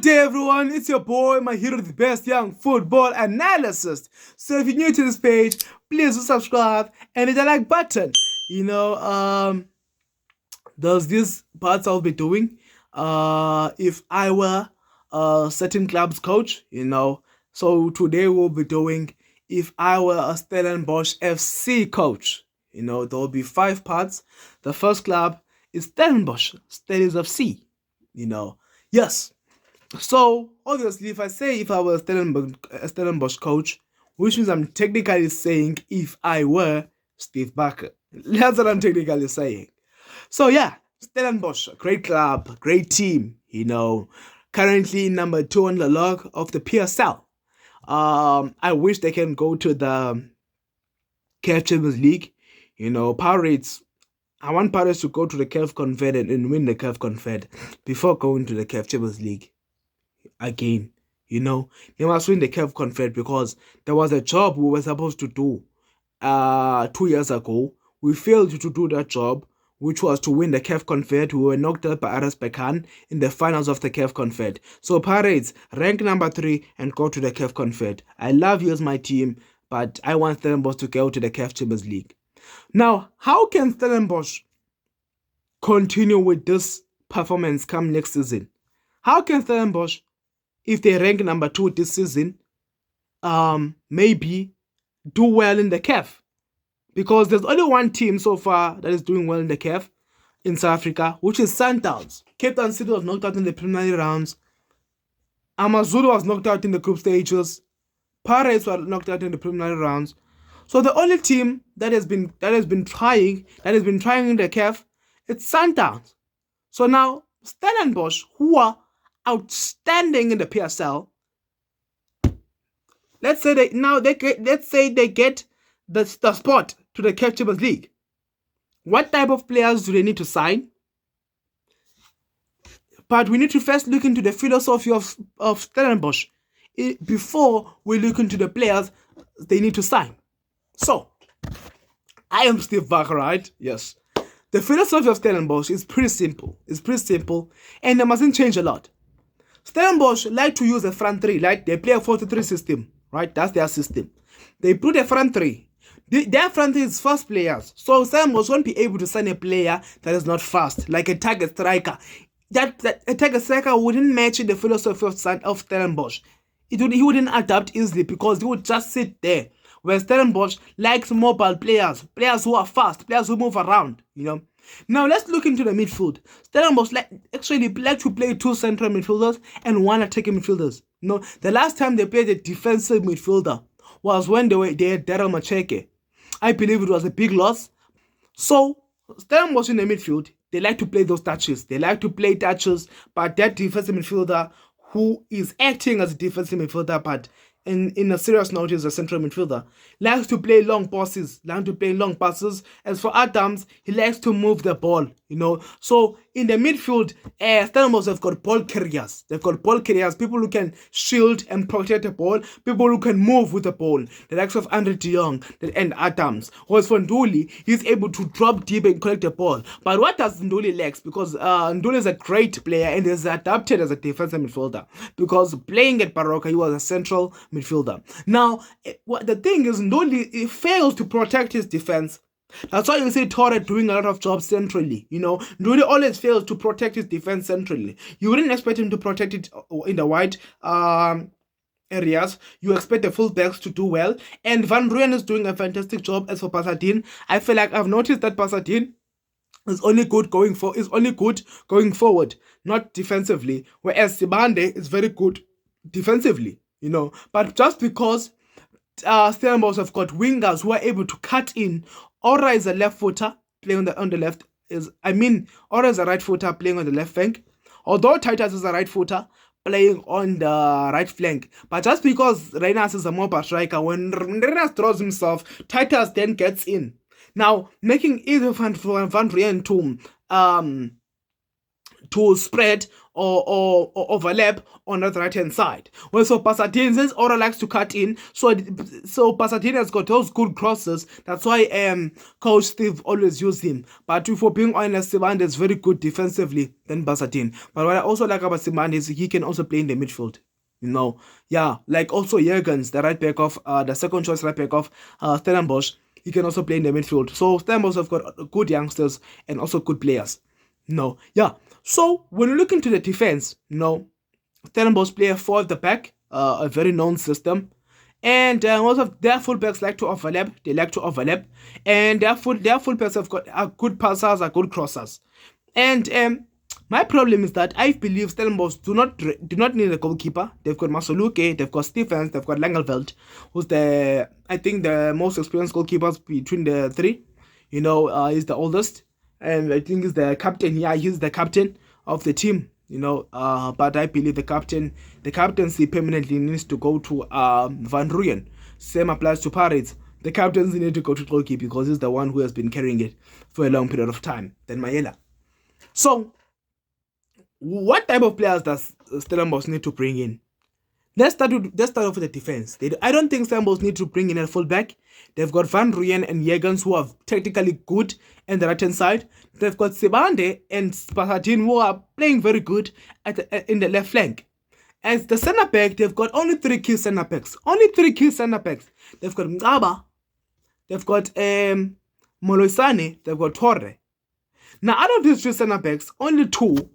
day everyone, it's your boy, my hero, the best young football analyst. So if you're new to this page, please do subscribe and hit the like button. There's these parts I'll be doing if I were a certain club's coach, So today we'll be doing if I were a Stellenbosch FC coach. There'll be 5 parts. The first club is Stellenbosch, Stellies FC. Yes. So obviously, if I were a Stellenbosch coach, which means I'm technically saying if I were Steve Barker. That's what I'm technically saying. So yeah, Stellenbosch, great club, great team. Currently number 2 on the log of the PSL. I wish they can go to the CAF Champions League. Pirates. I want Pirates to go to the CAF Confed and win the CAF Confed before going to the CAF Champions League again. They must win the CAF Confed because there was a job we were supposed to do 2 years ago. We failed to do that job, which was to win the CAF Confed. We were knocked out by RS Berkane in the finals of the CAF Confed. So Pirates, rank number 3 and go to the CAF Confed. I love you as my team, but I want Stellenbosch to go to the CAF Champions League. Now, how can Stellenbosch continue with this performance come next season? How can Stellenbosch, if they rank number 2 this season, maybe do well in the CAF? Because there's only one team so far that is doing well in the CAF in South Africa, which is Sundowns. Cape Town City was knocked out in the preliminary rounds. Amazulu was knocked out in the group stages. Pirates were knocked out in the preliminary rounds. So the only team that has been trying in the CAF, it's Sundowns. So now Stellenbosch, who are outstanding in the PSL, let's say they get the spot to the CAF Champions League. What type of players do they need to sign? But we need to first look into the philosophy of Stellenbosch before we look into the players they need to sign. So, I am Steve Barker, right? Yes. The philosophy of Stellenbosch is pretty simple. And they mustn't change a lot. Stellenbosch like to use a front 3, like they play a 4-3 system, right? That's their system. They put a front 3. Their front 3 is fast players. So Stellenbosch won't be able to sign a player that is not fast, like a target striker. That a target striker wouldn't match the philosophy of Stellenbosch. He wouldn't adapt easily because he would just sit there. Where Stellenbosch likes mobile players who are fast, players who move around, Now let's look into the midfield. Stellenbosch like to play 2 central midfielders and 1 attacking midfielders. The last time they played a defensive midfielder was when they had Daryl Macheke. I believe it was a big loss. So Stellenbosch in the midfield, they like to play those touches. But that defensive midfielder who is acting as a defensive midfielder, but in a serious note is a central midfielder, likes to play long passes. As for Adams, he likes to move the ball, So in the midfield, Stellenbosch have got ball carriers. People who can shield and protect the ball, people who can move with the ball. The likes of Andre de Jong and Adams. Whereas for Nduli, he's able to drop deep and collect the ball. But what does Nduli lack? Because Nduli is a great player and is adapted as a defensive midfielder. Because playing at Baroka, he was a central midfielder. Now, the thing is, Nduli fails to protect his defense. That's why you see Torre doing a lot of jobs centrally. Nduli always fails to protect his defense centrally. You wouldn't expect him to protect it in the wide areas. You expect the fullbacks to do well. And Van Rooyen is doing a fantastic job. As for Pasadine, I feel like I've noticed that Pasadine is only good going forward, not defensively. Whereas Sibande is very good defensively. But just because Stellenbosch have got wingers who are able to cut in. Ora is a left footer playing on the left. Ora is a right footer playing on the left flank. Although Titus is a right footer playing on the right flank. But just because Reynas is a mobile striker, when Reynas throws himself, Titus then gets in. Now, making either Van Rooyen to spread or overlap on the right hand side. Well, so Pasadena, since Ora likes to cut in, so Pasadena has got those good crosses. That's why Coach Steve always use him. But if we're being honest, Simande is very good defensively than Pasadena. But what I also like about Simande is he can also play in the midfield. Yeah, like also Jurgens, the right back of the second choice right back of Stellenbosch. He can also play in the midfield. So Stellenbosch have got good youngsters and also good players. Yeah. So when you look into the defense, Stellenbosch play 4 at the back, a very known system. And most of their fullbacks like to overlap. They like to overlap. And their fullbacks have got good passers, are good crossers. And my problem is that I believe Stellenbosch do not need a goalkeeper. They've got Masoluke, they've got Stephens, they've got Langelveld, who's I think the most experienced goalkeepers between the three. He's the oldest. And I think he's the captain. Yeah, he's the captain of the team. But I believe the captaincy permanently needs to go to Van Rooyen. Same applies to Pirates. The captaincy need to go to Tloki because he's the one who has been carrying it for a long period of time. Then Mayela. So, what type of players does Stellenbosch need to bring in? Let's start off with the defense. I don't think Stellenbosch need to bring in a fullback. They've got Van Rooyen and Jurgens who are technically good on the right hand side. They've got Sebande and Pasadena who are playing very good in the left flank. As the centre back, they've got only 3 key centre backs. They've got Mgaba, they've got Moloisane, they've got Torre. Now, out of these 3 centre backs, only 2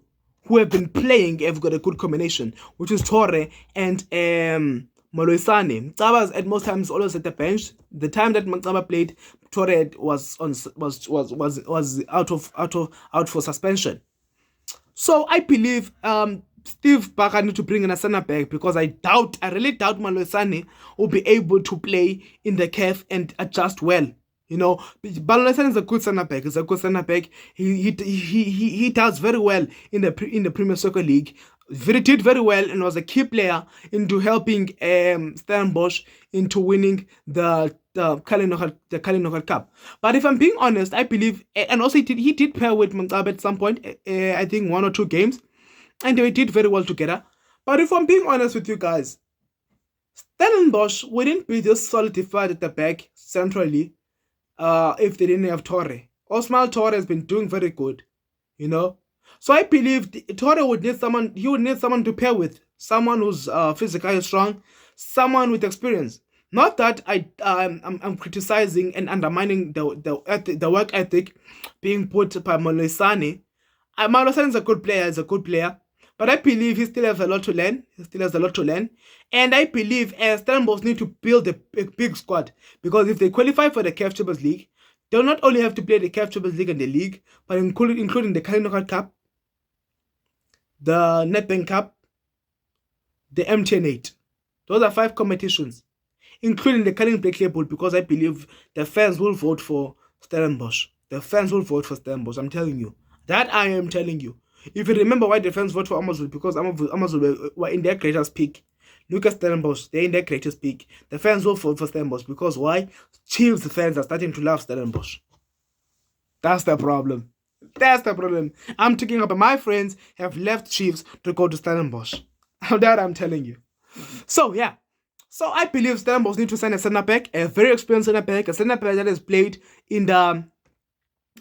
who have been playing have got a good combination, which is Torre and Moloisane. Mgaba at most times always at the bench. The time that Mgaba played, Torre was out for suspension. So I believe Steve Barker need to bring in a centre back because I really doubt Moloisane will be able to play in the CAF and adjust well. Moloisane is a good centre back. He's a good centre back. He does very well in the Premier Soccer League. Did very well and was a key player into helping Stellenbosch into winning the Kalinogat Cup. But if I'm being honest, I believe, and also he did pair with Mgaba at some point, I think 1 or 2 games, and they did very well together. But if I'm being honest with you guys, Stellenbosch wouldn't be this solidified at the back centrally if they didn't have Torre. Osmal Torre has been doing very good, So I believe Torre would need someone. He would need someone to pair with, someone who's physically strong, someone with experience. Not that I'm criticizing and undermining the work ethic being put by Moloisane. Moloisane is a good player. But I believe he still has a lot to learn. And I believe Stellenbosch need to build a big squad. Because if they qualify for the CAF Champions League, they'll not only have to play the CAF Champions League and the league, but including the Kalinogat Cup, the Nedbank Cup, the MTN 8. Those are 5 competitions, including the Kalin Black Label, because I believe the fans will vote for Stellenbosch. I'm telling you. That I am telling you. If you remember why the fans vote for Amazon, because Amazon were in their greatest peak. Look at Stellenbosch, they're in their greatest peak. The fans will vote for Stellenbosch because why? Chiefs fans are starting to love Stellenbosch. That's the problem. I'm talking about my friends have left Chiefs to go to Stellenbosch. That I'm telling you. So yeah. So I believe Stellenbosch need to sign a centre back, a very experienced centre back, a centre back that has played in the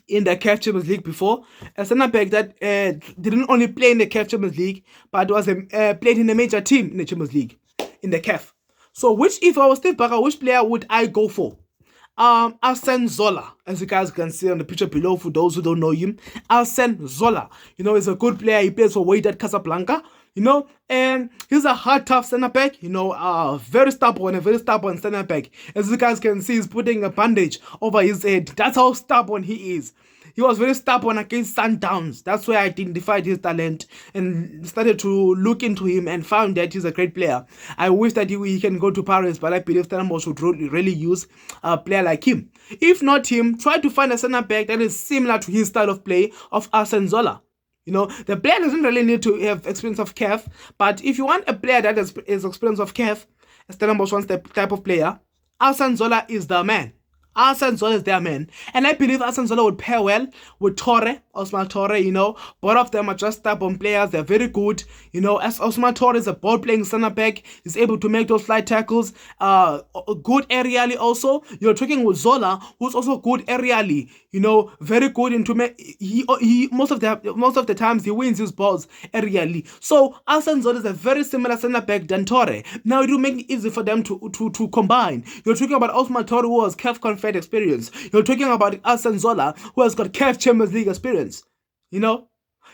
CAF Champions League before, a centre back that didn't only play in the CAF Champions League, but was played in a major team in the Champions League, in the CAF. So if I was Steve Barker, which player would I go for? Arsene Zola, as you guys can see on the picture below for those who don't know him. Arsene Zola, he's a good player. He plays for Wydad Casablanca, and he's a hard, tough centre back, very stubborn centre back. As you guys can see, he's putting a bandage over his head. That's how stubborn he is. He was very stubborn against Sundowns. That's where I identified his talent and started to look into him and found that he's a great player. I wish that he can go to Paris, but I believe Stellenbosch should really use a player like him. If not him, try to find a centre back that is similar to his style of play of Arsene Zola. The player doesn't really need to have experience of CAF, but if you want a player that has experience of CAF, Stellenbosch wants the type of player, Arsene Zola is the man. Arsene Zola is their man. And I believe Arsene Zola would pair well with Osman Torre. Both of them are just stubborn players. They're very good. As Osman Torre is a ball-playing center back, he's able to make those flight tackles, good aerially also. You're talking with Zola, who's also good aerially, very good into he most of the times he wins his balls aerially. So Arsene Zola is a very similar center back than Torre. Now it will make it easy for them to combine. You're talking about Osman Torre, who has CAF Confed experience. You're talking about Arsene Zola, who has got CAF Champions League experience.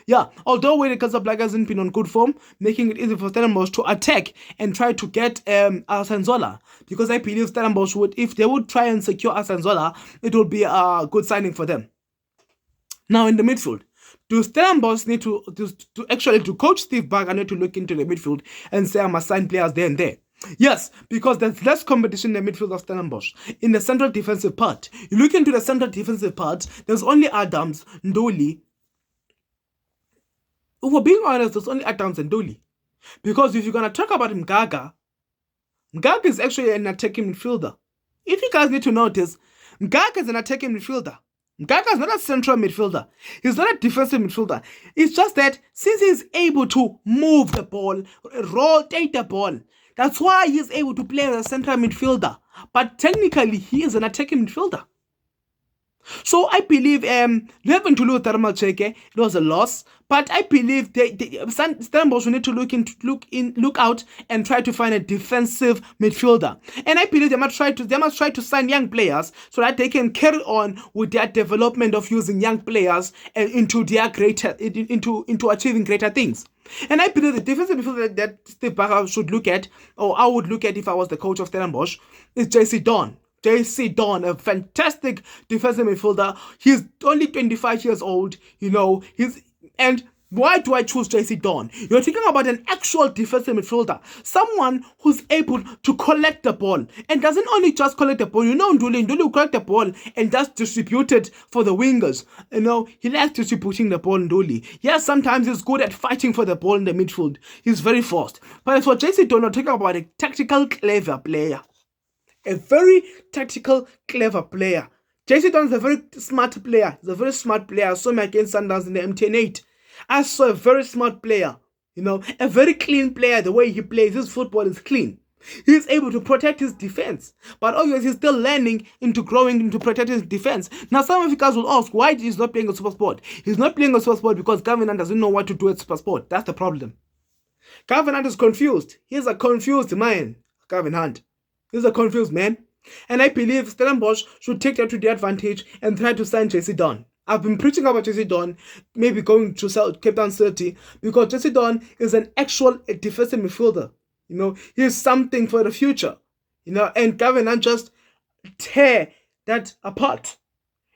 Yeah, although Wydad Casablanca hasn't been on good form, making it easy for Stellenbosch to attack and try to get Arsene Zola. Because I believe Stellenbosch if they would try and secure Arsene Zola, it would be a good signing for them. Now in the midfield, do Stellenbosch need to coach Steve Barker need to look into the midfield and say I must sign players there and there? Yes, because there's less competition in the midfield of Stellenbosch. In the central defensive part, you look into the central defensive part, there's only Adams, Ndoli. If we're being honest, there's only Adams and Ndoli. Because if you're going to talk about Mgaga is actually an attacking midfielder. If you guys need to notice, Mgaga is an attacking midfielder. Mgaga is not a central midfielder. He's not a defensive midfielder. It's just that since he's able to move the ball, rotate the ball, that's why he's able to play as a central midfielder. But technically, he is an attacking midfielder. So I believe having to lose Thermal Cheke, it was a loss. But I believe Stellenbosch will need to look out and try to find a defensive midfielder. And I believe they must try to sign young players so that they can carry on with their development of using young players into achieving greater things. And I believe the defensive midfielder that Steve Barker should look at, or I would look at if I was the coach of Stellenbosch, is JC Dawn. JC Dawn, a fantastic defensive midfielder. He's only 25 years old, and why do I choose JC Dawn? You're talking about an actual defensive midfielder, someone who's able to collect the ball, and doesn't only just collect the ball. Nduli will collect the ball and just distribute it for the wingers. He likes distributing the ball, Nduli. Yes, sometimes he's good at fighting for the ball in the midfield. He's very fast. But for JC Dawn, we're talking about a tactical, clever player. A very tactical, clever player. JC Dawn is a very smart player. He's a very smart player. I saw him against Sundowns in the MTN 8. I saw a very smart player. A very clean player. The way he plays, his football is clean. He's able to protect his defense. But obviously, he's still learning into growing into protecting his defense. Now, some of you guys will ask, why he's not playing a super sport? He's not playing a super sport because Gavin Hunt doesn't know what to do at super sport. That's the problem. Gavin Hunt is confused. He's a confused man, Gavin Hunt. He's a confused man. And I believe Stellenbosch should take that to their advantage and try to sign JC Dawn. I've been preaching about JC Dawn, maybe going to Cape Town City, because JC Dawn is an actual defensive midfielder. He's something for the future. And Gavin Hunt just tear that apart.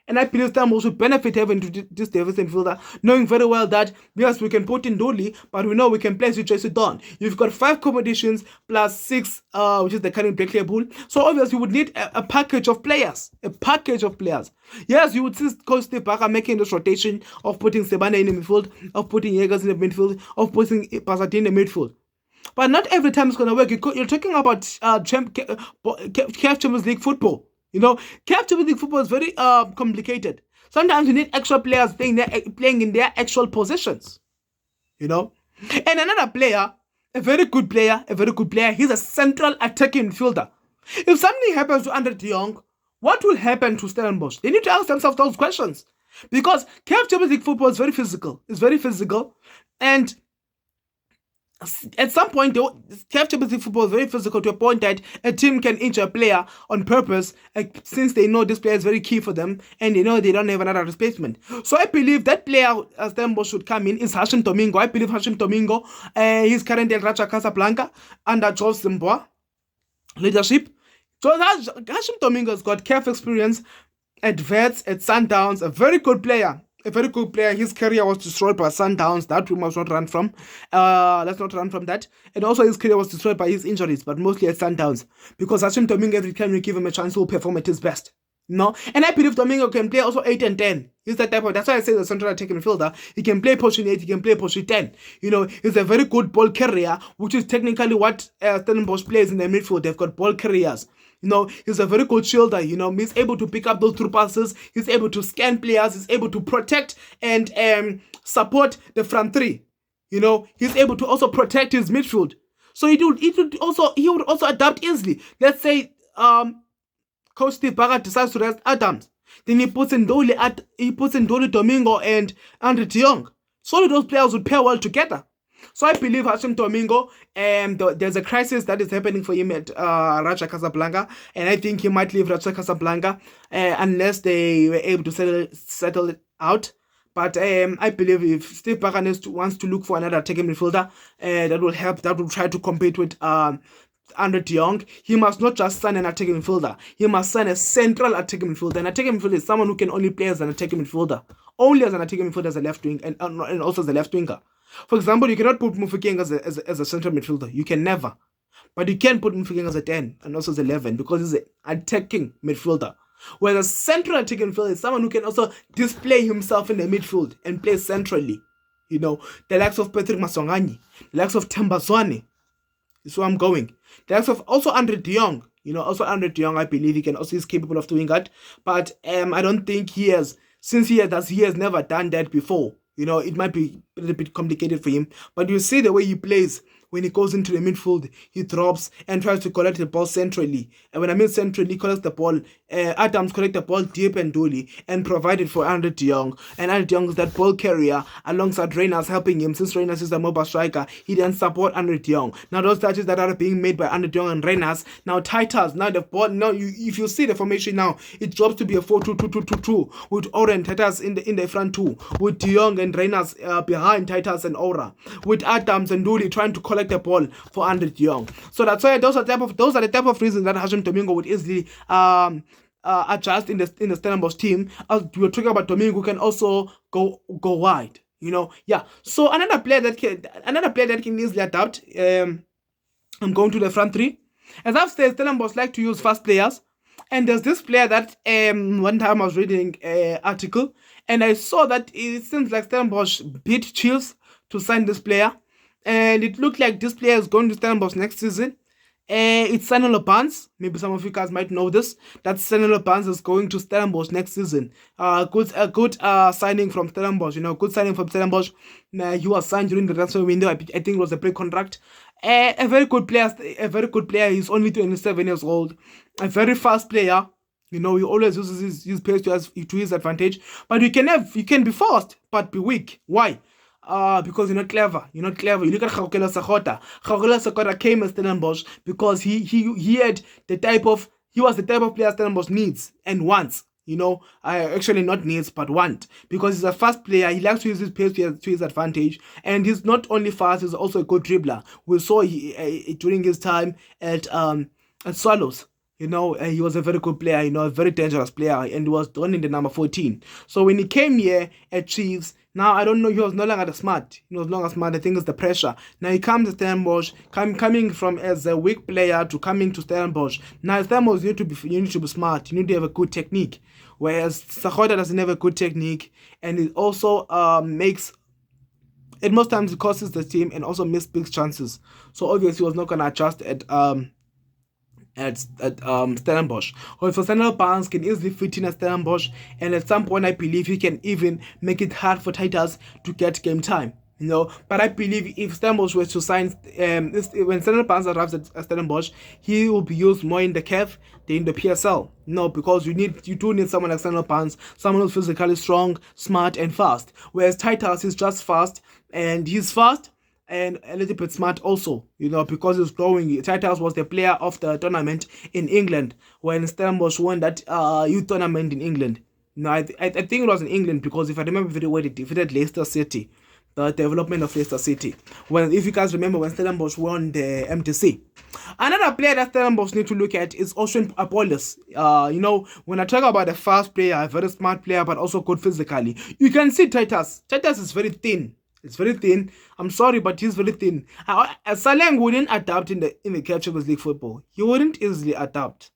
And I believe Stellenbosch should benefit having this defensive midfielder, knowing very well that, yes, we can put in Ndoli, but we know we can place with JC Dawn. You've got 5 competitions plus 6, which is the current Black Clear pool. So obviously you would need a package of players. Yes, you would see Coach Steve Barker making this rotation of putting Sebane in the midfield, of putting Jägers in the midfield, of putting Pasati in the midfield. But not every time it's going to work. You're talking about CAF Champions League football. CAF Champions League football is very complicated. Sometimes you need extra players playing in their actual positions. And another player, a very good player, he's a central attacking midfielder. If something happens to Andre de Jong, what will happen to Stellenbosch? They need to ask themselves those questions. Because CAF Champions League football is very physical. And at some point, CAF Champions League football is very physical to a point that a team can injure a player on purpose, since they know this player is very key for them and they know they don't have another replacement. So I believe that player as Stellenbosch should come in is Hashim Domingo. I believe Hashim Domingo, he's currently at Raja Casablanca under Joel Simboa leadership. So Hashim Domingo has got CAF experience at Vets, at Sundowns, a very good player. His career was destroyed by Sundowns. That we must not run from. Let's not run from that. And also his career was destroyed by his injuries, but mostly at Sundowns. Because Hashim Domingo, every time you give him a chance, he'll perform at his best. And I believe Domingo can play also 8 and 10. He's that type of, that's why I say the central attacking midfielder. He can play position 8, he can play position 10. He's a very good ball carrier, which is technically what Stellenbosch plays in the midfield. They've got ball carriers. He's a very good shielder. He's able to pick up those through passes. He's able to scan players. He's able to protect and support the front three. He's able to also protect his midfield. So he would also adapt easily. Let's say Coach Steve Barker decides to rest Adams. Then he puts in Dolly Domingo and Andre de Jong. So those players would pair well together. So I believe Hashim Domingo, there's a crisis that is happening for him at Raja Casablanca, and I think he might leave Raja Casablanca unless they were able to settle it out. But I believe if Steve Barker wants to look for another attacking midfielder that will try to compete with Andre de Jong, he must not just sign an attacking midfielder. He must sign a central attacking midfielder. An attacking midfielder is someone who can only play as an attacking midfielder. Only as an attacking midfielder as a left wing and also as a left winger. For example, you cannot put Mufokeng as a central midfielder. You can never. But you can put Mufokeng as a 10 and also as 11 because he's an attacking midfielder. Whereas a central attacking midfielder is someone who can also display himself in the midfield and play centrally. The likes of Patrick Maswanganyi, the likes of Tambazwane. This is where I'm going. The likes of also Andre de Jong. Also Andre de Jong, I believe he's capable of doing that. But I don't think he has, since he has never done that before. It might be a little bit complicated for him. But you see the way he plays. When he goes into the midfield, he drops and tries to collect the ball centrally. And when I mean centrally, he collects the ball. Adams collects the ball deep and duly and provided for Andre de Jong. And Andre de Jong is that ball carrier alongside Reyners helping him. Since Reyners is a mobile striker, he then support Andre de Jong. Now those touches that are being made by Andre de Jong and Reyners, now Titus, now the ball, now if you see the formation now, it drops to be a 4-2-2-2-2 with Aura and Titus in the front two, with de Jong and Reyners behind Titus and Aura, with Adams and Dooley trying to collect the ball for Andre de Jong. So that's why those are the type of reasons that Hashim Domingo would easily adjust in the Stellenbosch team. As we were talking about, Domingo can also go wide. So another player that can easily adapt. I'm going to the front three. As I've said, Stellenbosch like to use fast players. And there's this player that one time I was reading an article and I saw that it seems like Stellenbosch beat Chiefs to sign this player. And it looked like this player is going to Stellenbosch next season. It's Sanelo Barnes. Maybe some of you guys might know this. That Sanelo Barnes is going to Stellenbosch next season. Good signing from Stellenbosch. Good signing from Stellenbosch. He was signed during the transfer window. I think it was a pre-contract. A very good player. He's only 27 years old. A very fast player. He always uses his pace to his advantage. But you can be fast, but be weak. Why? Because you're not clever. You look at Gaukela Sakota. Gaukela Sakota came as Stellenbosch because he was the type of player Stellenbosch needs and wants. Actually not needs but want, because he's a fast player. He likes to use his pace to his advantage, and he's not only fast, he's also a good dribbler. We saw during his time at Swallows. He was a very good player, a very dangerous player, and he was donning the number 14. So when he came here at Chiefs, now I don't know, he was no longer smart. He was no longer smart. I think it's the pressure. Now he comes to Stellenbosch, coming from as a weak player to coming to Stellenbosch. Now Stellenbosch, you need to be smart. You need to have a good technique. Whereas Sakota doesn't have a good technique, and it also most times it causes the team and also misses big chances. So obviously he was not gonna adjust at Stellenbosch. Or if Sanelo Barnes can easily fit in at Stellenbosch, and at some point I believe he can even make it hard for Titus to get game time. But I believe if Stellenbosch was to sign, when Sanelo Barnes arrives at Stellenbosch, he will be used more in the CAF than in the PSL. Because you do need someone like Sanelo Barnes, someone who's physically strong, smart, and fast. Whereas Titus is just fast, and he's fast and a little bit smart also, because he's growing. Titus was the player of the tournament in England when Stellenbosch won that youth tournament in England. I think it was in England, because if I remember very well, it defeated Leicester City, the development of Leicester City. If you guys remember when Stellenbosch won the MTC. Another player that Stellenbosch need to look at is Ocean Apollos. When I talk about a fast player, a very smart player, but also good physically, you can see Titus. Titus is very thin. It's very thin. I'm sorry, but he's very thin. Saleng wouldn't adapt in the CAF Champions League football. He wouldn't easily adapt.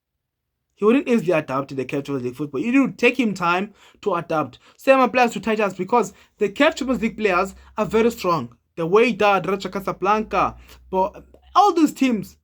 In the CAF Champions League football. It would take him time to adapt. Same applies to Titus, because the CAF Champions League players are very strong. The way that Raja Casablanca, but all these teams,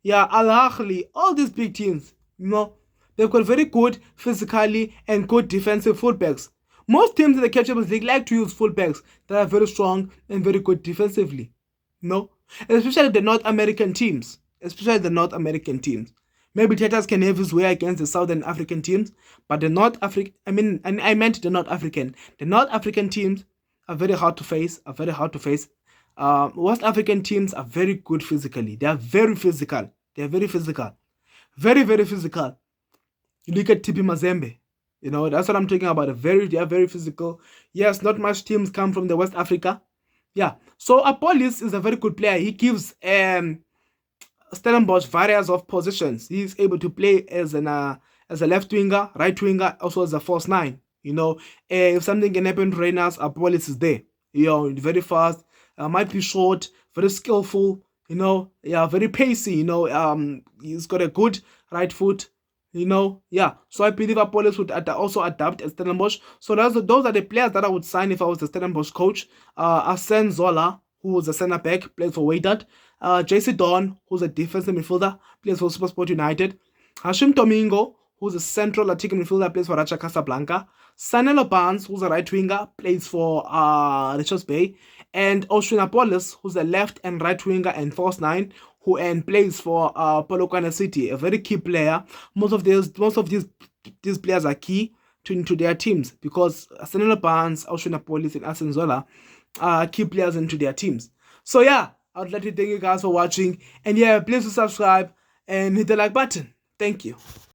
yeah, Al Ahly, all these big teams, they've got very good physically and good defensive fullbacks. Most teams in the Champions League like to use fullbacks that are very strong and very good defensively. No, especially the North American teams. Especially the North American teams. Maybe Tatas can have his way against the Southern African teams, but the North African, I meant the North African. The North African teams are very hard to face. Are very hard to face. West African teams are very good physically. They are very physical. They are very physical. Very, very physical. You look at TP Mazembe. That's what I'm talking about. They are very physical. Yes, not much teams come from the West Africa. Yeah. So Apollos is a very good player. He gives Stellenbosch various of positions. He's able to play as a left winger, right winger, also as a false nine. If something can happen to Reyners, Apollos is there. Very fast, might be short, very skillful. Yeah, very pacey. He's got a good right foot. Yeah. So I believe Apollos would also adapt as Stellenbosch. So those are the players that I would sign if I was the Stellenbosch coach. Arsene Zola, who was a centre back, plays for Wydad. JC Don, who's a defensive midfielder, plays for SuperSport United. Hashim Domingo, who's a central attacking midfielder, plays for Raja Casablanca. Sanelo Barnes, who's a right winger, plays for Richards Bay. And Oshun Apollos, who's a left and right winger and false nine, who plays for Polokwane City, a very key player. Most of these players are key to their teams because Sanelo Barnes, Oshun Apollos, and Arsene Zola are key players into their teams. So yeah, I would like to thank you guys for watching, and yeah, please subscribe and hit the like button. Thank you.